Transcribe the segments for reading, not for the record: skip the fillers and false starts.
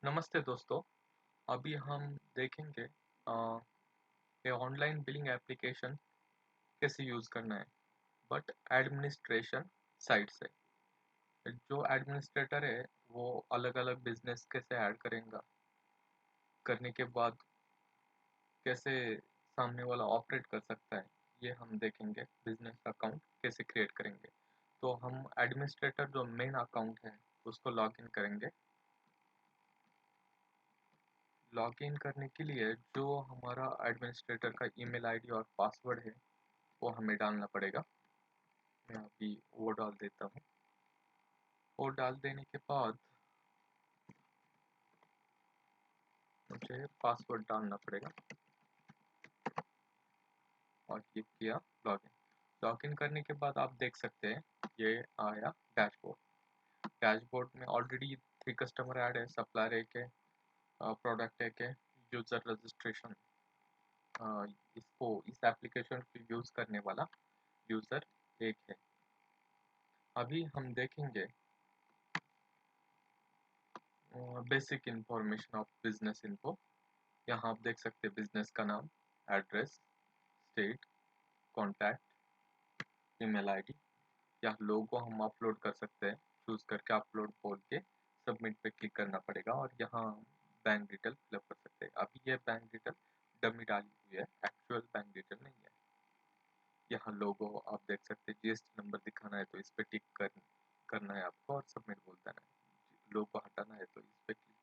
नमस्ते दोस्तों। अभी हम देखेंगे ये ऑनलाइन बिलिंग एप्लीकेशन कैसे यूज़ करना है, बट एडमिनिस्ट्रेशन साइड से। जो एडमिनिस्ट्रेटर है वो अलग अलग बिजनेस कैसे ऐड करेगा, करने के बाद कैसे सामने वाला ऑपरेट कर सकता है, ये हम देखेंगे। बिजनेस अकाउंट कैसे क्रिएट करेंगे, तो हम एडमिनिस्ट्रेटर जो मेन अकाउंट है उसको लॉग इन करेंगे। लॉगिन करने के लिए जो हमारा एडमिनिस्ट्रेटर का ईमेल आईडी और पासवर्ड है वो हमें डालना पड़ेगा। मैं अभी वो डाल देता हूँ। वो डाल देने के बाद मुझे पासवर्ड डालना पड़ेगा और ये किया लॉगिन। लॉगिन करने के बाद आप देख सकते हैं ये आया डैशबोर्ड। डैशबोर्ड में ऑलरेडी 3 कस्टमर ऐड है, सप्लायर एक है, प्रोडक्ट एक है, यूज़र रजिस्ट्रेशन। इसको इस एप्लीकेशन को यूज़ करने वाला यूज़र एक है। अभी हम देखेंगे basic information of business info. यहाँ आप देख सकते हैं बिजनेस का नाम, address, state, contact, email ID. या लोगो हम अपलोड कर सकते हैं, चूज करके अपलोड बोल के सबमिट पे क्लिक करना पड़ेगा और यहाँ बैंक डिटेल फिलअप कर सकते हैं। अभी ये बैंक डिटेल डमी डाली हुई है, एक्चुअल बैंक डिटेल नहीं है। यहाँ लोगो आप देख सकते हैं, जीएसटी नंबर दिखाना है तो इस पे टिक करना है आपको और सबमिट बोल देना है। लोगो हटाना है तो इस पे क्लिक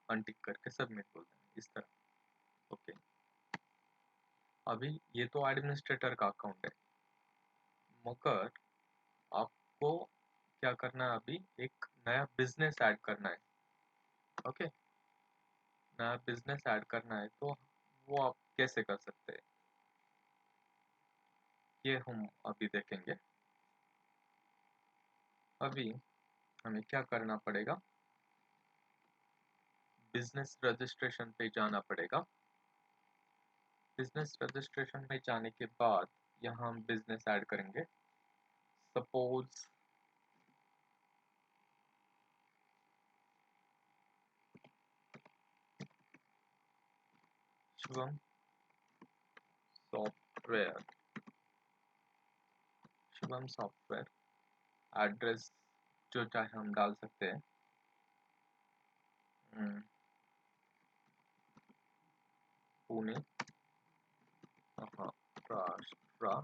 अनटिक करके सबमिट बोल देना है, इस तरह। ओके। अभी ये तो एडमिनिस्ट्रेटर का अकाउंट है, मगर आपको क्या करना है, अभी एक नया बिजनेस ऐड करना है। ओके, नया बिजनेस ऐड करना है तो वो आप कैसे कर सकते हैं ये हम अभी देखेंगे। अभी हमें क्या करना पड़ेगा, बिजनेस रजिस्ट्रेशन पे जाना पड़ेगा। बिजनेस रजिस्ट्रेशन में जाने के बाद यहाँ हम बिजनेस ऐड करेंगे। Suppose Shubham software, Shubham software. Address जो चाहे हम डाल सकते हैं। पुणे, महाराष्ट्र।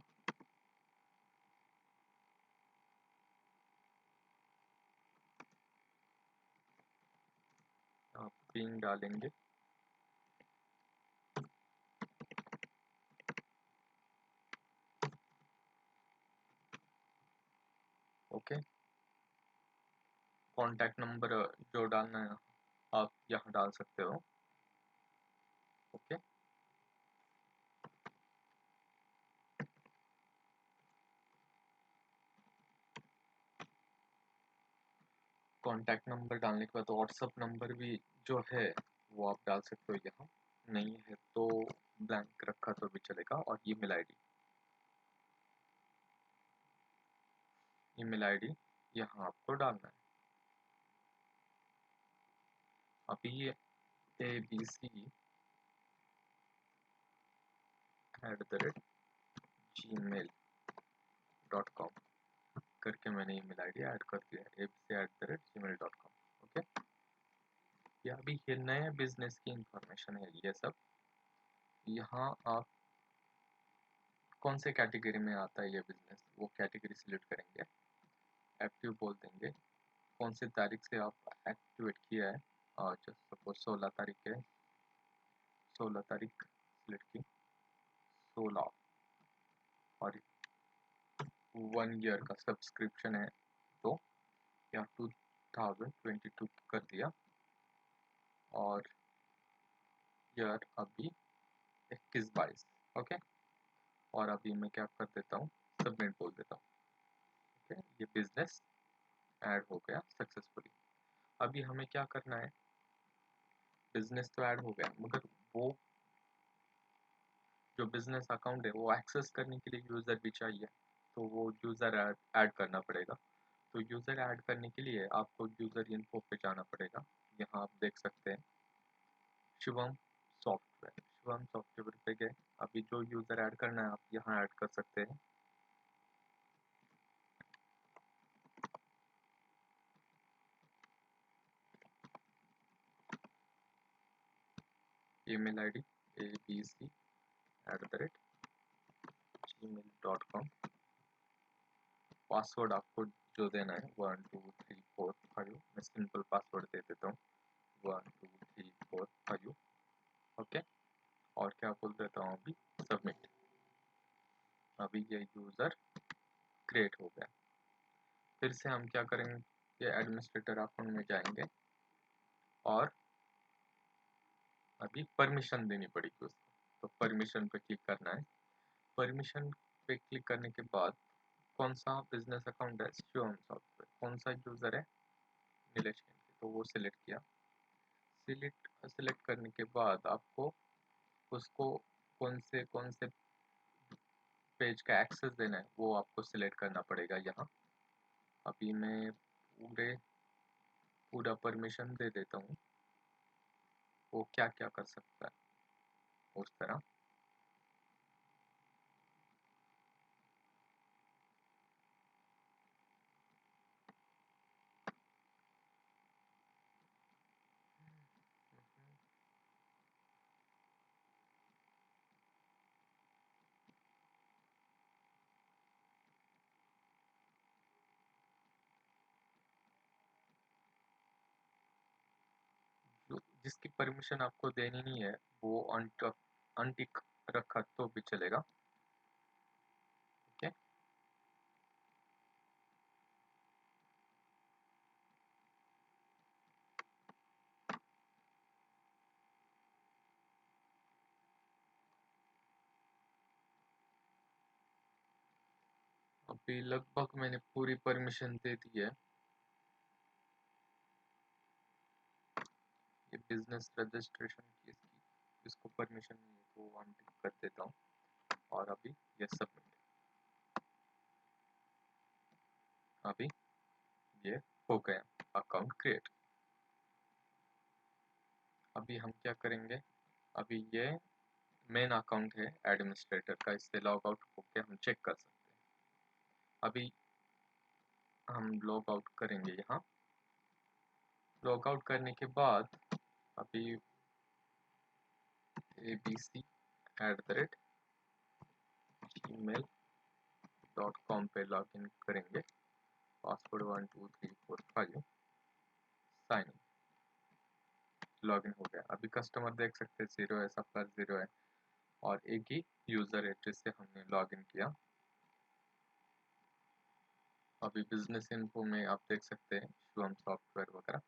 पिन डालेंगे। ओके, कॉन्टैक्ट नंबर जो डालना है आप यहाँ डाल सकते हो। ओके, कॉन्टैक्ट नंबर डालने के बाद व्हाट्सअप नंबर भी जो है वो आप डाल सकते हो यहाँ। नहीं है तो ब्लैंक रखा तो भी चलेगा। और ईमेल आईडी, ईमेल आईडी यहाँ आपको डालना है। अभी ये abc@gmail.com करके मैंने ईमेल आईडी ऐड कर दिया है, abc@gmail.com। ओके, ये अभी ये नए बिजनेस की इंफॉर्मेशन है ये सब। यहाँ आप कौन से कैटेगरी में आता है ये बिजनेस वो कैटेगरी सिलेक्ट करेंगे, एक्टिव बोल देंगे। कौन सी तारीख से आप एक्टिवेट किया है, और जस्ट सपोज 16 तारीख है, 16 तारीख सिलेक्ट की, 16। और 1 ईयर का सब्सक्रिप्शन है तो या 2022 कर दिया। और ईयर अभी 21-22। ओके, और अभी मैं क्या कर देता हूँ, सबमिट बोल देता हूँ। ओके, ये बिजनेस ऐड हो गया सक्सेसफुली। अभी हमें क्या करना है, बिजनेस तो ऐड हो गया मगर वो जो बिजनेस अकाउंट है वो एक्सेस करने के लिए यूज़र भी चाहिए, तो वो यूज़र ऐड करना पड़ेगा। तो यूज़र ऐड करने के लिए आपको यूज़र इन्फो पे जाना पड़ेगा। यहाँ आप देख सकते हैं शिवम सॉफ्टवेयर पे गए। अभी जो यूज़र ऐड करना है आप यहाँ ऐड कर सकते हैं। Email ID abc@gmail.com। पासवर्ड आपको जो देना है 1 2 3 4 5। मैं सिंपल पासवर्ड दे देता हूँ 1 2 3 4 5। ओके, और क्या बोल देता हूँ अभी सबमिट। अभी ये यूज़र क्रिएट हो गया। फिर से हम क्या करेंगे, ये एडमिनिस्ट्रेटर अकाउंट में जाएंगे और अभी परमिशन देनी पड़ेगी उसको। तो परमिशन पे क्लिक करना है। परमिशन पे क्लिक करने के बाद कौन सा बिजनेस अकाउंट है, शिवम सॉफ्टवेयर, कौन सा यूज़र है, नीलेश केंद्रे, तो वो सिलेक्ट किया। सिलेक्ट करने के बाद आपको उसको कौन से पेज का एक्सेस देना है वो आपको सिलेक्ट करना पड़ेगा यहाँ। अभी मैं पूरा परमिशन दे देता हूँ। वो क्या क्या कर सकता है उस तरह। जिसकी परमिशन आपको देनी नहीं है वो अनटिक रखा तो भी चलेगा। ओके, अभी लगभग मैंने पूरी परमिशन दे दी है। ये बिजनेस रजिस्ट्रेशन की इसको परमिशन नहीं है तो अनटिक कर देता हूँ और अभी ये सबमिट। अभी ये हो गया अकाउंट क्रिएट। अभी हम क्या करेंगे, अभी ये मेन अकाउंट है एडमिनिस्ट्रेटर का, इससे लॉग आउट होकर हम चेक कर सकते हैं। अभी हम लॉग आउट करेंगे यहाँ। लॉग आउट करने के बाद अभी abc@gmail.com पे लॉग इन करेंगे। Password 1 2 3 4 5। Sign in, log in हो गया। अभी कस्टमर देख सकते हैं 0 है, सप्लायर 0 है और एक ही यूज़र है जिससे हमने लॉग इन किया। अभी बिजनेस इन्फो में आप देख सकते हैं शिवम सॉफ्टवेयर वगैरह।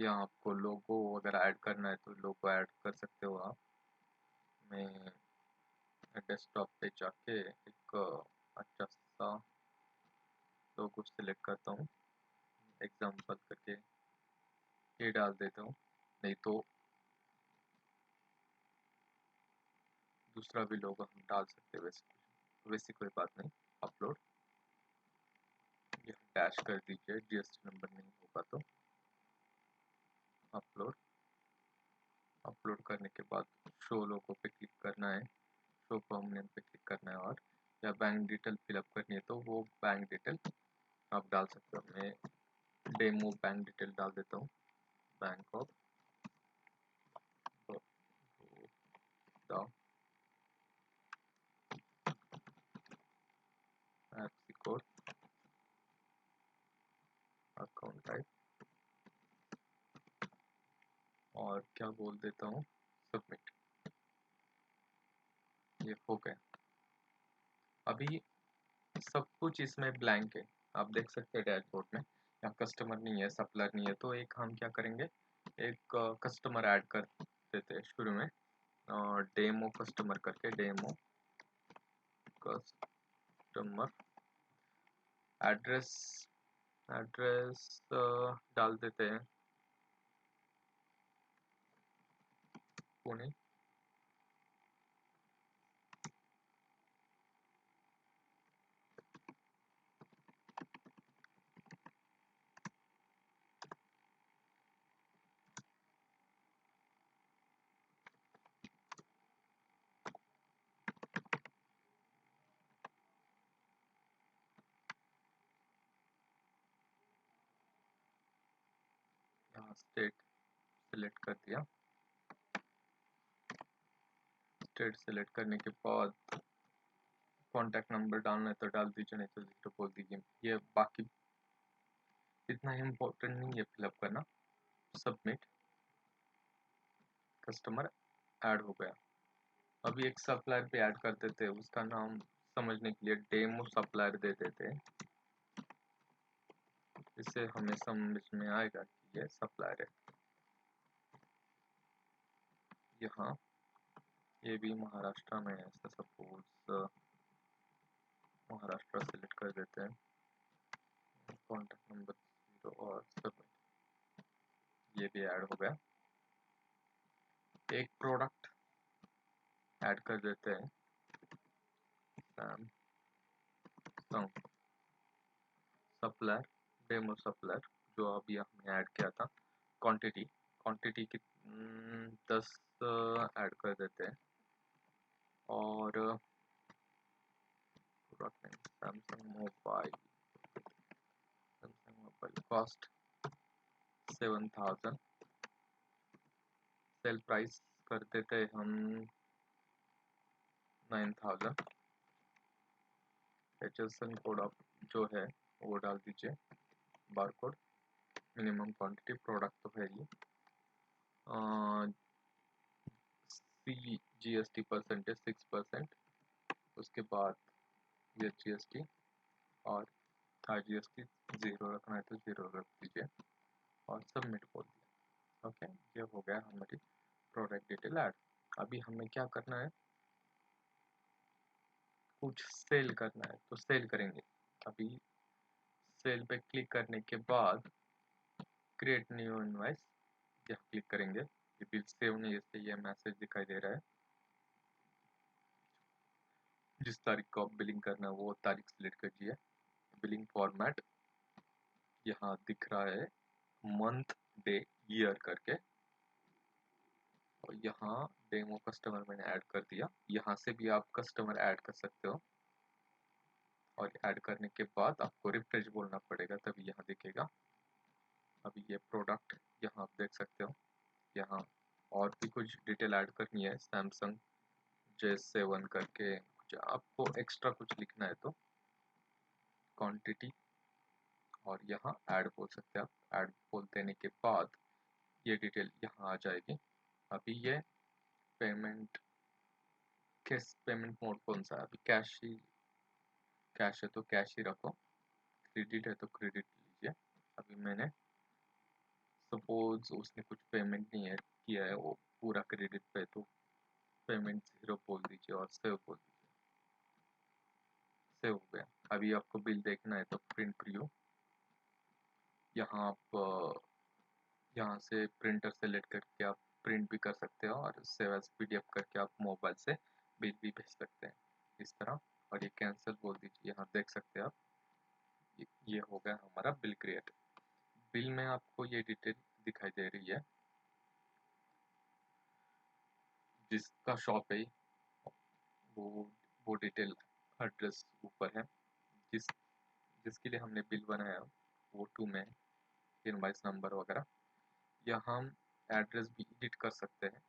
यहाँ आपको लोगो वगैरह ऐड करना है तो लोगो ऐड कर सकते हो आप। मैं डेस्कटॉप पे जाके एक अच्छा सा लोगो सिलेक्ट करता हूँ, एग्जाम्पल करके ये डाल देता हूँ। नहीं तो दूसरा भी लोगो हम डाल सकते हैं, वैसे कोई बात नहीं। अपलोड, ये डैश कर दीजिए, जीएसटी नंबर नहीं होगा तो। अपलोड, अपलोड करने के बाद शो लोगो पे क्लिक करना है, शो परमानेंट पे क्लिक करना है और या बैंक डिटेल फिलअप करनी है तो वो बैंक डिटेल आप डाल सकते हो। मैं डेमो बैंक डिटेल डाल देता हूँ, bank of Baroda, FC code, account type और क्या बोल देता हूँ सबमिट। ये हो गया। अभी सब कुछ इसमें ब्लैंक है, आप देख सकते हैं डैशबोर्ड में। यहाँ कस्टमर नहीं है, सप्लायर नहीं है, तो एक हम क्या करेंगे, एक कस्टमर ऐड कर देते हैं शुरू में। डेमो कस्टमर करके, डेमो कस्टमर, एड्रेस एड्रेस डाल देते हैं पुणे। यहाँ स्टेट सिलेक्ट कर दिया। स्टेट सिलेक्ट करने के बाद कॉन्टैक्ट नंबर डालना है तो डाल दीजिए, नहीं तो जीरो बोल दीजिए। ये बाकी इतना इम्पोर्टेंट नहीं है फिलअप करना। सबमिट, कस्टमर ऐड हो गया। अभी एक सप्लायर पे ऐड कर देते हैं, उसका नाम समझने के लिए डेमो सप्लायर दे देते हैं, इससे हमें समझ में आएगा कि ये सप्लायर है। यहाँ ये भी महाराष्ट्र में है, सपोज महाराष्ट्र सेलेक्ट कर देते हैं, कॉन्टैक्ट नंबर 0 और सबमिट। ये भी ऐड हो गया। एक प्रोडक्ट ऐड कर देते हैं, सैमसंग सप्लायर, डेमो सप्लायर, जो अभी हमने ऐड किया था। क्वांटिटी क्वांटिटी की 10 ऐड कर देते हैं। और product name Samsung mobile, cost 7000, sale price कर देते हैं हम 9000। HSN कोड आप जो है वो डाल दीजिए, bar code, minimum quantity, product तो है ही। GST परसेंटेज 6%, उसके बाद ये GST, और GST 0 रखना है तो 0 रख दीजिए और सबमिट बोल दिया। ओके, ये हो गया हमारी प्रोडक्ट डिटेल ऐड। अभी हमें क्या करना है, कुछ सेल करना है तो सेल करेंगे। अभी सेल पे क्लिक करने के बाद क्रिएट न्यू इनवॉइस, यहाँ क्लिक करेंगे। ये बिल सेव नहीं, इसलिए ये मैसेज दिखाई दे रहा है। जिस तारीख को आप बिलिंग करना है वो तारीख सिलेक्ट कीजिए। बिलिंग फॉर्मेट यहाँ दिख रहा है, मंथ डे ईयर करके, और यहाँ डेमो कस्टमर मैंने ऐड कर दिया। यहाँ से भी आप कस्टमर ऐड कर सकते हो, और ऐड करने के बाद आपको रिफ्रेश बोलना पड़ेगा तभी यहाँ दिखेगा। अभी ये प्रोडक्ट यहाँ आप देख सकते हो। यहाँ और भी कुछ डिटेल ऐड करनी है, सैमसंग J7 करके कुछ आपको एक्स्ट्रा कुछ लिखना है तो क्वांटिटी, और यहाँ ऐड बोल सकते हैं आप। ऐड बोल देने के बाद ये डिटेल यहाँ आ जाएगी। अभी ये पेमेंट, किस पेमेंट मोड कौन सा है, अभी कैश है तो कैश ही रखो, क्रेडिट है तो क्रेडिट लीजिए। अभी मैंने सपोज उसने कुछ पेमेंट नहीं है किया है, वो पूरा क्रेडिट पे, तो पेमेंट 0 बोल दीजिए और सेव बोल दीजिए। सेव हो गया। अभी आपको बिल देखना है तो प्रिंट प्रीव्यू, यहाँ आप यहाँ से प्रिंटर सेलेक्ट करके आप प्रिंट भी कर सकते हो, और सेव एज PDF करके आप मोबाइल से बिल भी भेज सकते हैं इस तरह। और ये कैंसिल बोल दीजिए, यहाँ देख सकते हैं आप, ये हो गया हमारा बिल क्रिएट। बिल में आपको ये डिटेल दिखाई दे रही है, जिसका शॉप है वो डिटेल एड्रेस ऊपर है। जिसके लिए हमने बिल बनाया वो 2 में है, इनवॉइस नंबर वगैरह। यहाँ हम एड्रेस भी एडिट कर सकते हैं,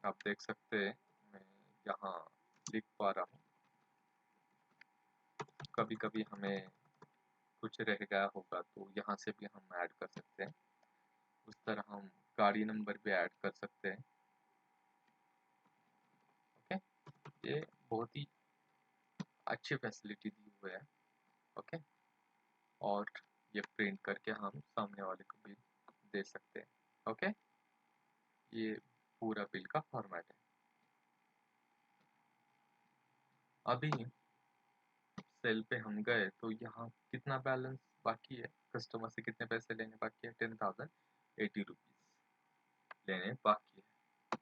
आप देख सकते हैं। मैं यहाँ लिख पा रहा हूँ, कभी कभी हमें कुछ रह गया होगा तो यहाँ से भी हम ऐड कर सकते हैं। उस तरह हम गाड़ी नंबर भी ऐड कर सकते हैं। ओके, ये बहुत ही अच्छी फैसिलिटी दी हुई है। ओके, और ये प्रिंट करके हम सामने वाले को भी दे सकते हैं। ओके, ये पूरा बिल का फॉर्मेट है। अभी सेल पे हम गए तो यहाँ कितना बैलेंस बाकी है, कस्टमर से कितने पैसे लेने बाकी है, 10,080 रुपीज़ लेने बाकी है।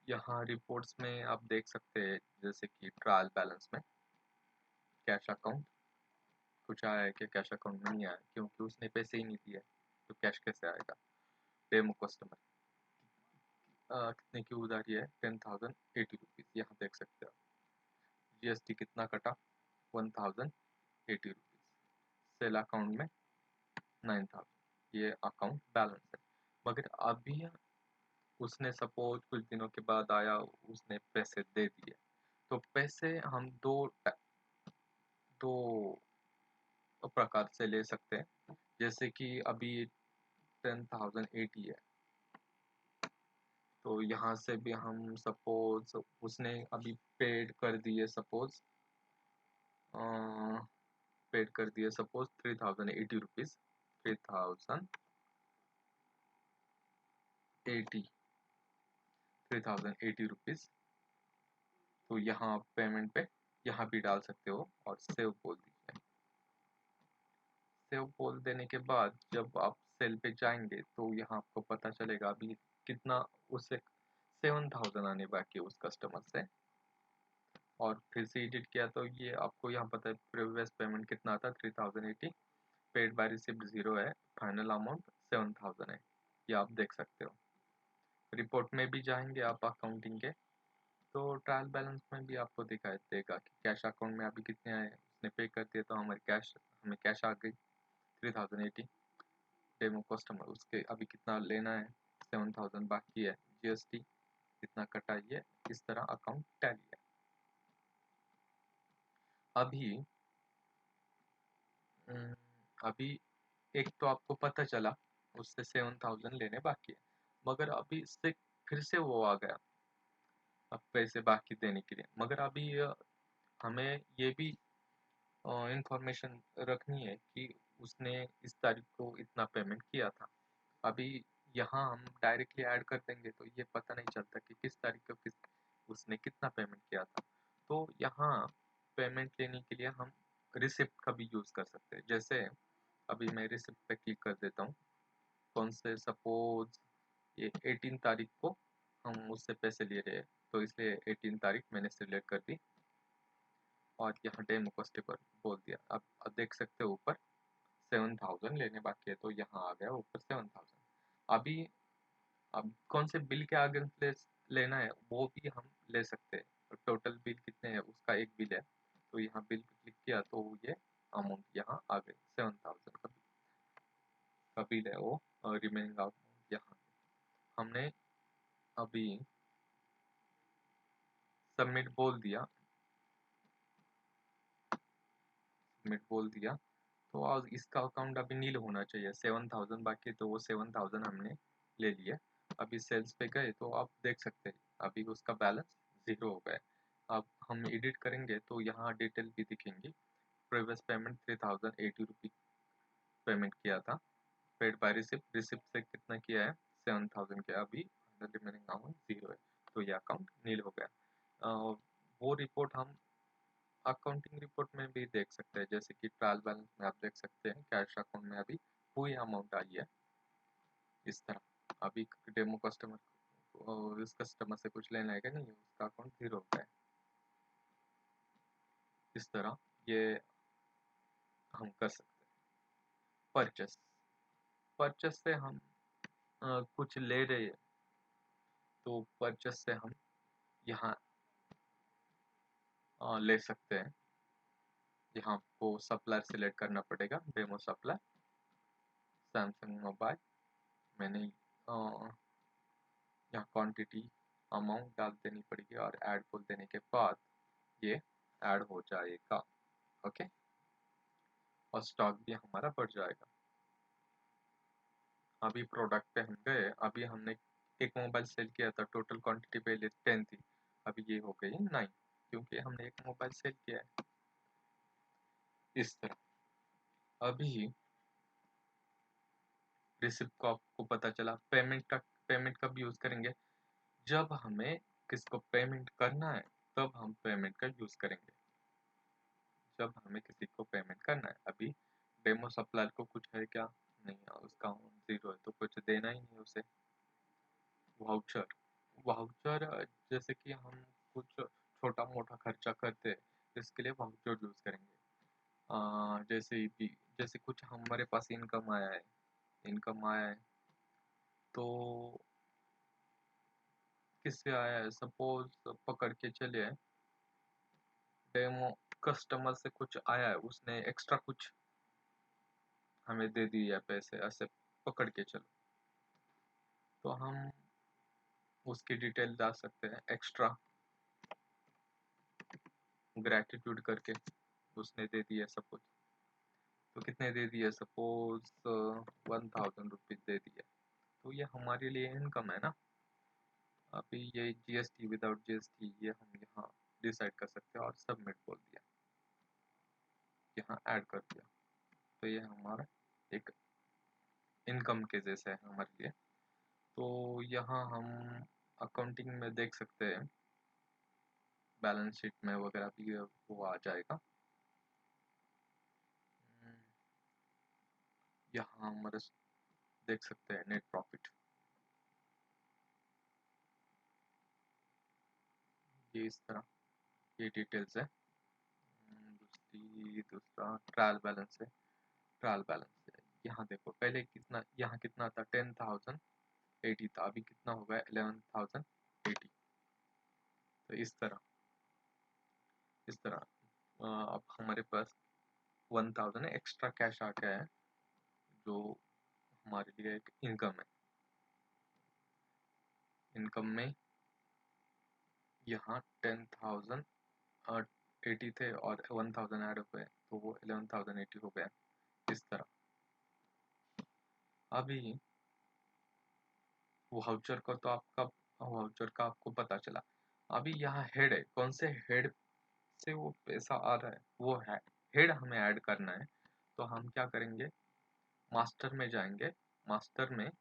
यहाँ रिपोर्ट्स में आप देख सकते हैं, जैसे कि ट्रायल बैलेंस में कैश अकाउंट कुछ आया है कि कैश अकाउंट नहीं आया, क्योंकि उसने पैसे ही नहीं दिए तो कैश कैसे आएगा। डेमो कस्टमर कितने की उधारी है, 10,080 रुपीज़, यहाँ देख सकते हो। GST कितना कटा, 1080 रुपीज़। सेल अकाउंट में 9,000, ये अकाउंट बैलेंस है। मगर अभी उसने सपोज कुछ दिनों के बाद आया, उसने पैसे दे दिए, तो पैसे हम दो प्रकार से ले सकते हैं। जैसे कि अभी 10,080 है, तो यहाँ से भी हम सपोज उसने अभी पेड कर दिए, सपोज पेड कर दिए सपोज 3,080 रुपीज़, 3,080 3,080 रुपीज़। तो यहाँ पेमेंट पे यहाँ भी डाल सकते हो और सेव बोल दीजिए। सेव बोल देने के बाद जब आप सेल पे जाएंगे तो यहाँ आपको पता चलेगा अभी कितना, उसे 7,000 आने बाकी है उस कस्टमर से। और फिर से एडिट किया तो ये आपको यहाँ पता है प्रीवियस पेमेंट कितना आता है, 3,080, पेड बाय रिसिप्ट 0 है, फाइनल अमाउंट 7,000 है, ये आप देख सकते हो। रिपोर्ट में भी जाएंगे आप अकाउंटिंग के, तो ट्रायल बैलेंस में भी आपको दिखाई देगा कि कैश अकाउंट में अभी कितने आए, उसने पे कर दिया तो हमें कैश आ गई 3,080। डेमो कस्टमर उसके अभी कितना लेना है, 7,000 बाकी है, जीएसटी कितना कटाइए, इस तरह अकाउंट टैली है। अभी अभी एक तो आपको पता चला उससे 7,000 लेने बाकी है, मगर अभी इससे फिर से वो आ गया अब पैसे बाकी देने के लिए। मगर अभी हमें ये भी इंफॉर्मेशन रखनी है कि उसने इस तारीख को इतना पेमेंट किया था। अभी यहाँ हम डायरेक्टली ऐड कर देंगे तो ये पता नहीं चलता कि किस तारीख को उसने कितना पेमेंट किया था। तो यहाँ पेमेंट लेने के लिए हम रिसिप्ट का भी यूज़ कर सकते हैं। जैसे अभी मैं रिसिप्ट पे क्लिक कर देता हूँ, कौन से सपोज ये 18 तारीख को हम उससे पैसे ले रहे हैं, तो इसलिए 18 तारीख मैंने सिलेक्ट कर दी और यहाँ डेमो कस्टमर बोल दिया। अब देख सकते हो ऊपर 7,000 लेने बाकी है, तो यहाँ आ गया ऊपर 7,000। अभी अब कौन से बिल के आगे लेना है वो भी हम ले सकते हैं। टोटल बिल कितने हैं उसका एक बिल है, तो यहाँ बिल पे क्लिक किया तो ये अमाउंट यहाँ आ गई 7,000 का बिल है वो, रिमेनिंग अमाउंट यहाँ हमने अभी सबमिट बोल दिया, तो आज इसका अकाउंट अभी नील होना चाहिए। 7,000 बाकी तो वो 7,000 हमने ले लिया। अभी सेल्स पे गए तो आप देख सकते हैं अभी उसका बैलेंस 0 हो गया। अब हम एडिट करेंगे तो यहाँ डिटेल भी दिखेंगी। प्रीवियस पेमेंट 3,080 रुपी पेमेंट किया था, पेड बाय रिसिप्ट, रिसिप्ट से कितना किया है 7,000 किया, अभी रिमेनिंग अमाउंट 0 है, तो ये अकाउंट नील हो गया। वो रिपोर्ट हम अकाउंटिंग रिपोर्ट में भी देख सकते हैं। जैसे कि ट्रायल बैलेंस में आप देख सकते हैं कैश अकाउंट में अभी हुई अमाउंट आई है इस तरह। अभी डेमो कस्टमर इस कस्टमर से कुछ लेना है क्या, नहीं, उसका अकाउंट 0 हो गया है। इस तरह ये हम कर सकते हैं। परचेस, परचेस से हम कुछ ले रहे हैं तो परचेस से हम यहाँ ले सकते हैं। यहाँ आपको सप्लायर सिलेक्ट करना पड़ेगा, डेमो सप्लायर सैमसंग मोबाइल। मैंने यहाँ क्वांटिटी अमाउंट डाल देनी पड़ेगी और ऐड बोल देने के बाद ये ऐड हो जाएगा। ओके, और स्टॉक भी हमारा बढ़ जाएगा। अभी प्रोडक्ट पे हम गए, अभी हमने एक मोबाइल सेल किया था, टोटल क्वांटिटी पहले 10 थी, अभी ये हो गई 9, क्योंकि हमने एक मोबाइल सेल किया है। इस तरह अभी रिसिप्ट को आपको पता चला। पेमेंट कब यूज करेंगे, जब हमें किसको पेमेंट करना है तब हम पेमेंट का यूज करेंगे। जब हमें किसी को पेमेंट करना है, अभी डेमो सप्लायर को कुछ है क्या, नहीं है, उसका 0 है तो कुछ देना ही नहीं उसे। वाउचर, वाउचर जैसे कि हम कुछ छोटा मोटा खर्चा करते हैं, इसके लिए वाउचर यूज करेंगे। जैसे कुछ हमारे पास इनकम आया है तो किससे आया है, सपोज पकड़ के चलिए डेमो कस्टमर से कुछ आया है, उसने एक्स्ट्रा कुछ हमें दे दिया पैसे ऐसे, पकड़ के चलो, तो हम उसकी डिटेल डाल सकते हैं एक्स्ट्रा ग्रेटिट्यूड करके। उसने दे दिया सब कुछ, तो कितने दे दिया, सपोज 1000 रुपीज दे दिया, तो ये हमारे लिए इनकम है ना। अभी ये जीएसटी विदाउट जीएसटी ये हम यहाँ डिसाइड कर सकते हैं, और सबमिट बोल दिया, यहाँ ऐड कर दिया, तो ये हमारा एक इनकम के जैसे है हमारे लिए। तो यहाँ हम अकाउंटिंग में देख सकते हैं, बैलेंस शीट में वगैरह भी वो आ जाएगा। यहाँ हमारे देख सकते हैं नेट प्रॉफिट, ये इस तरह ये डिटेल्स है। दूसरा ट्रायल बैलेंस है, ट्रायल बैलेंस है। यहाँ देखो पहले कितना, यहाँ कितना था 10,080 था, अभी कितना हो गया 11,080। तो इस तरह अब हमारे पास 1,000 एक्स्ट्रा कैश आ गया है, जो हमारे लिए एक इनकम है। इनकम में यहाँ 10,080 थे और 1,000 ऐड हो गए, तो वो 11,080 हो गया इस तरह। अभी वाउचर का तो आपका वाउचर का आपको पता चला। अभी यहाँ हेड है, कौन से हेड से वो पैसा आ रहा है, वो है हेड हमें ऐड करना है। तो हम क्या करेंगे, मास्टर में जाएंगे, मास्टर में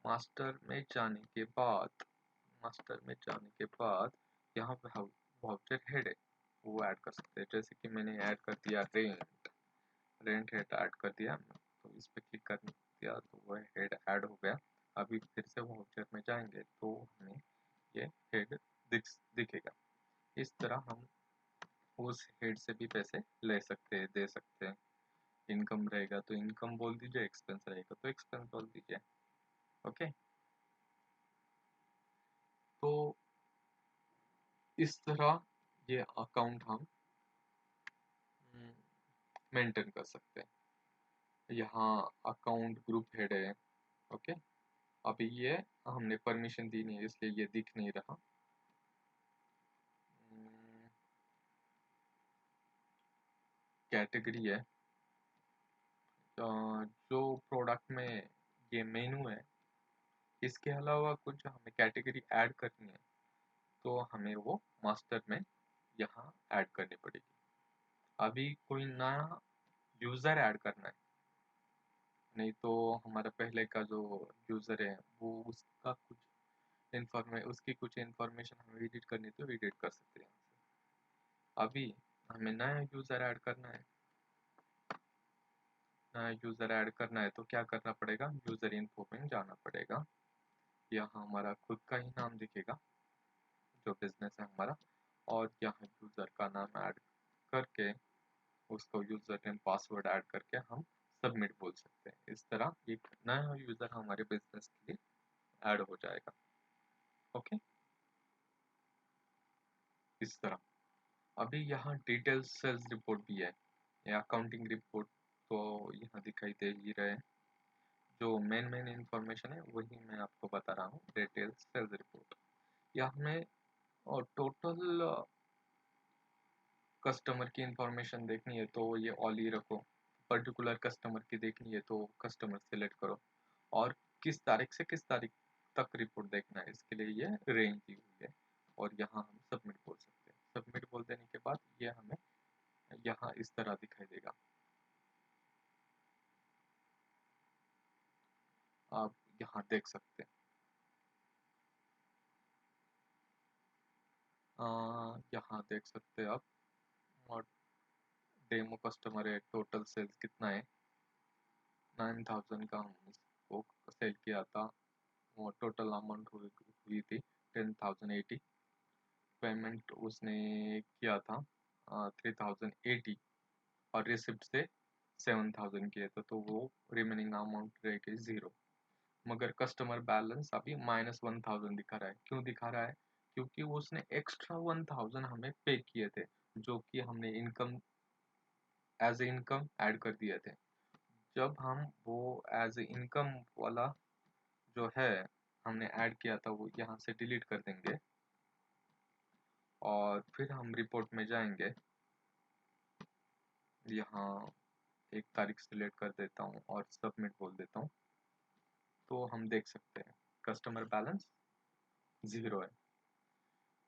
मास्टर में जाने के बाद मास्टर में जाने के बाद यहाँ पे वाउचर हेड है, वो ऐड कर सकते हैं। जैसे कि मैंने ऐड कर दिया रेंट, रेंट हेड ऐड कर दिया, तो इस पे क्लिक कर दिया तो वह हेड ऐड हो गया। अभी फिर से वाउचर में जाएंगे तो हमें ये हेड दिखेगा। इस तरह हम उस हेड से भी पैसे ले सकते हैं, दे सकते हैं। इनकम रहेगा तो इनकम बोल दीजिए, एक्सपेंस रहेगा तो एक्सपेंस बोल दीजिए। ओके, तो इस तरह ये अकाउंट हम मेंटेन कर सकते हैं। यहाँ अकाउंट ग्रुप हेड है। ओके, अभी ये हमने परमिशन दी नहीं है इसलिए ये दिख नहीं रहा। कैटेगरी है, जो प्रोडक्ट में ये मेनू है, इसके अलावा कुछ हमें कैटेगरी ऐड करनी है तो हमें वो मास्टर में यहाँ ऐड करनी पड़ेगी। अभी कोई नया यूज़र ऐड करना है, नहीं तो हमारा पहले का जो यूज़र है वो उसकी कुछ इन्फॉर्मेशन हमें एडिट करनी तो एडिट कर सकते हैं। अभी हमें नया यूज़र ऐड करना है, नया यूज़र ऐड करना है तो क्या करना पड़ेगा, यूज़र इन्फो में जाना पड़ेगा। यहाँ हमारा खुद का ही नाम दिखेगा जो बिजनेस है हमारा, और यहाँ यूज़र का नाम ऐड करके उसको यूज़र नेम पासवर्ड ऐड करके हम सबमिट बोल सकते हैं। इस तरह एक नया यूज़र हमारे बिजनेस के लिए ऐड हो जाएगा। ओके, इस तरह। अभी यहाँ डिटेल सेल्स रिपोर्ट भी है, या अकाउंटिंग रिपोर्ट तो यहाँ दिखाई दे ही रहे हैं। जो मेन इंफॉर्मेशन है वही मैं आपको बता रहा हूँ, डिटेल सेल्स रिपोर्ट। या हमें और टोटल कस्टमर की इंफॉर्मेशन देखनी है तो ये ऑल ही रखो, पर्टिकुलर कस्टमर की देखनी है तो कस्टमर सेलेक्ट करो, और किस तारीख से किस तारीख तक रिपोर्ट देखना है इसके लिए ये रेंज दी हुई है। और यहाँ हम सबमिट बोल सकते हैं। सबमिट बोल देने के बाद ये हमें यहाँ इस तरह दिखाई देगा, आप यहाँ देख सकते हैं। यहाँ देख सकते हैं आप, और डेमो कस्टमर है, टोटल सेल्स कितना है, 9,000 का हम इसको सेल किया था, और टोटल अमाउंट हुई थी 10,080। पेमेंट उसने किया था 3,080, और रिसिप्ट से 7,000 किए थे, तो वो रिमेनिंग अमाउंट रह गई 0। मगर कस्टमर बैलेंस अभी -1,000 दिखा रहा है। क्यों दिखा रहा है, क्योंकि उसने एक्स्ट्रा 1,000 हमें पे किए थे, जो कि हमने income as a income add कर दिए थे। जब हम वो एज इनकम वाला जो है हमने ऐड किया था वो यहाँ से डिलीट कर देंगे और फिर हम रिपोर्ट में जाएंगे। यहाँ एक तारीख सिलेक्ट कर देता हूँ और सबमिट बोल देता हूँ, तो हम देख सकते हैं कस्टमर बैलेंस 0 है।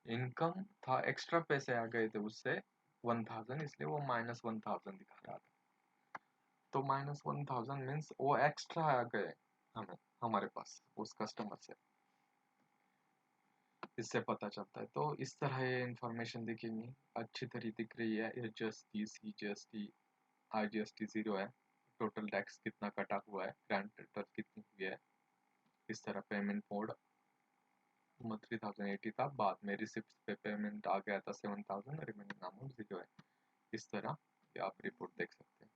इनकम था, एक्स्ट्रा पैसे आ गए थे उससे 1000, इसलिए वो -1000 दिखा रहा था। तो -1000 मीन्स वो एक्स्ट्रा आ गए हमें, हमारे पास उस कस्टमर से, इससे पता चलता है। तो इस तरह ये इंफॉर्मेशन दिखेंगी, अच्छी तरह दिख रही है। HST, CGST, IGST 0 है, टोटल टैक्स कितना कटा हुआ है, ग्रांड टोटल कितनी हुई है। इस तरह पेमेंट मोड 3080 था, बाद में रिसिप्ट पे पेमेंट आ गया था 7000, रिमेनिंग अमाउंट 0 है। इस तरह ये आप रिपोर्ट देख सकते हैं।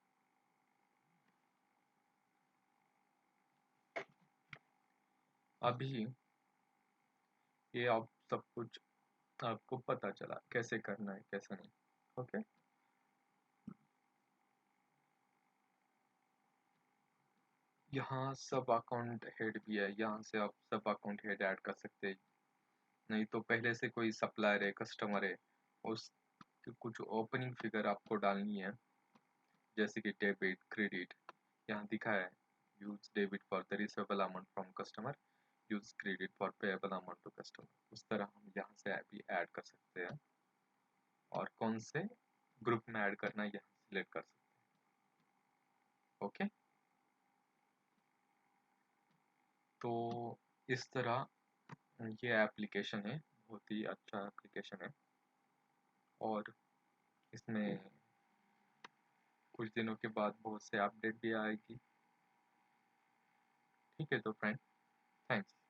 अभी ये आप सब कुछ आपको पता चला कैसे करना है कैसे नहीं। ओके, यहाँ सब अकाउंट हेड भी है, यहाँ से आप सब अकाउंट हेड ऐड कर सकते हैं। नहीं तो पहले से कोई सप्लायर है, कस्टमर है, उस कुछ ओपनिंग फिगर आपको डालनी है, जैसे कि डेबिट क्रेडिट यहाँ दिखा है। Use debit for the receivable amount from customer, use credit for payable amount to customer. उस तरह हम यहाँ से भी ऐड कर सकते हैं और कौन से ग्रुप में ऐड करना है यहाँ सिलेक्ट कर सकते हैं। ओके, तो इस तरह ये एप्लीकेशन है, बहुत ही अच्छा एप्लीकेशन है और इसमें कुछ दिनों के बाद बहुत से अपडेट भी आएगी। ठीक है तो फ्रेंड, थैंक्स।